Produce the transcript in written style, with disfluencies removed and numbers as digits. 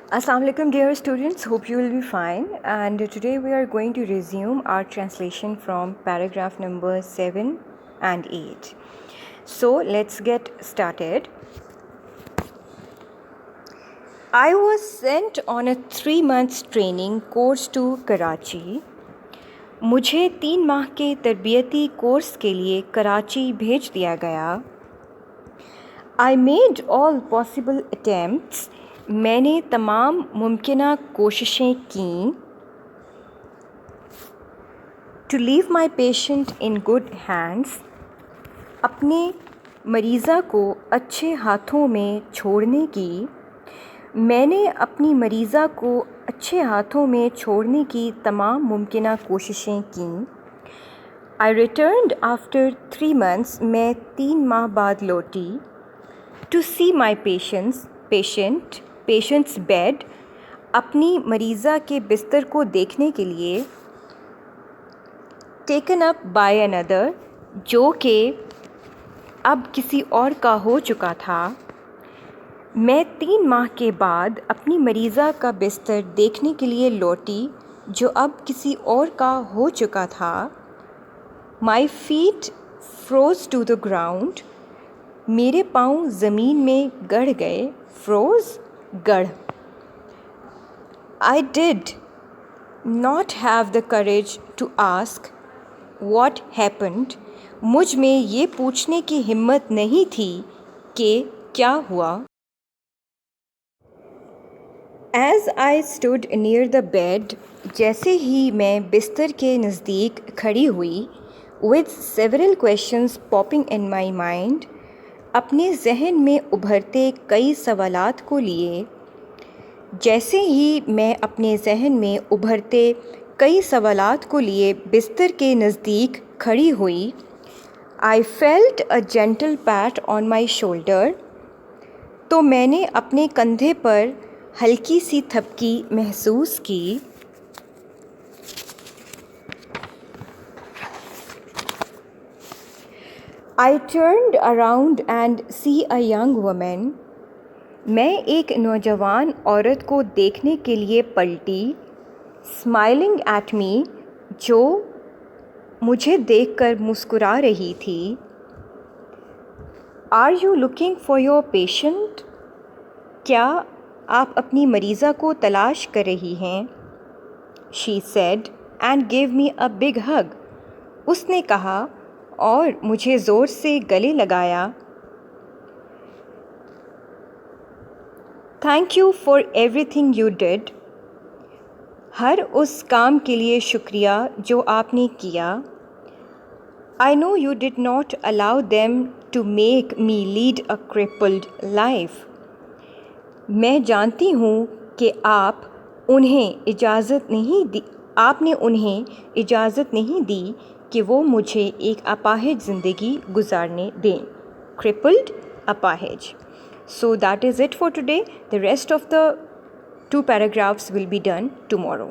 Assalamu alaikum dear students, hope you will be fine, and today we are going to resume our translation from paragraph number 7 and 8. So let's get started. I was sent on a 3 months training course to Karachi. مجھے 3 ماہ کے تربیتی course کے لیے کراچی بھیج دیا گیا. I made all possible attempts. میں نے تمام ممکنہ کوششیں کیں. To leave my patient in good hands. اپنے مریضہ کو اچھے ہاتھوں میں چھوڑنے کی. میں نے اپنی مریضہ کو اچھے ہاتھوں میں چھوڑنے کی تمام ممکنہ کوششیں کیں. I returned after 3 months. میں 3 ماہ بعد لوٹی. To see my patient's bed. اپنی مریضہ کے بستر کو دیکھنے کے لیے. Taken up by another. جو کہ اب کسی اور کا ہو چکا تھا. میں 3 ماہ کے بعد اپنی مریضہ کا بستر دیکھنے کے لیے لوٹی جو اب کسی اور کا ہو چکا تھا. My feet froze to the ground. میرے پاؤں زمین میں گڑ گئے. Froze گڑ. I did not have the courage to ask what happened. مجھ میں یہ پوچھنے کی ہمت نہیں تھی کہ کیا ہوا. As I stood near the bed. جیسے ہی میں بستر کے نزدیک کھڑی ہوئی. With several questions popping in my mind. اپنے ذہن میں ابھرتے کئی سوالات کو لیے. جیسے ہی میں اپنے ذہن میں ابھرتے کئی سوالات کو لیے بستر کے نزدیک کھڑی ہوئی. I felt a gentle pat on my shoulder. تو میں نے اپنے کندھے پر ہلکی سی تھپکی محسوس کی. I turned around and see a young woman. میں ایک نوجوان عورت کو دیکھنے کے لیے پلٹی. Smiling at me. جو مجھے دیکھ کر مسکرا رہی تھی. Are you looking for your patient? کیا آپ اپنی مریضہ کو تلاش کر رہی ہیں؟ She said and gave me a big hug. اس نے کہا اور مجھے زور سے گلے لگایا. Thank you for everything you did. ہر اس کام کے لیے شکریہ جو آپ نے کیا. I know you did not allow them to make me lead a crippled life. میں جانتی ہوں کہ آپ نے انہیں اجازت نہیں دی کہ وہ مجھے ایک اپاہج زندگی گزارنے دیں. Crippled, اپاہج. So that is it for today. The rest of the 2 paragraphs will be done tomorrow.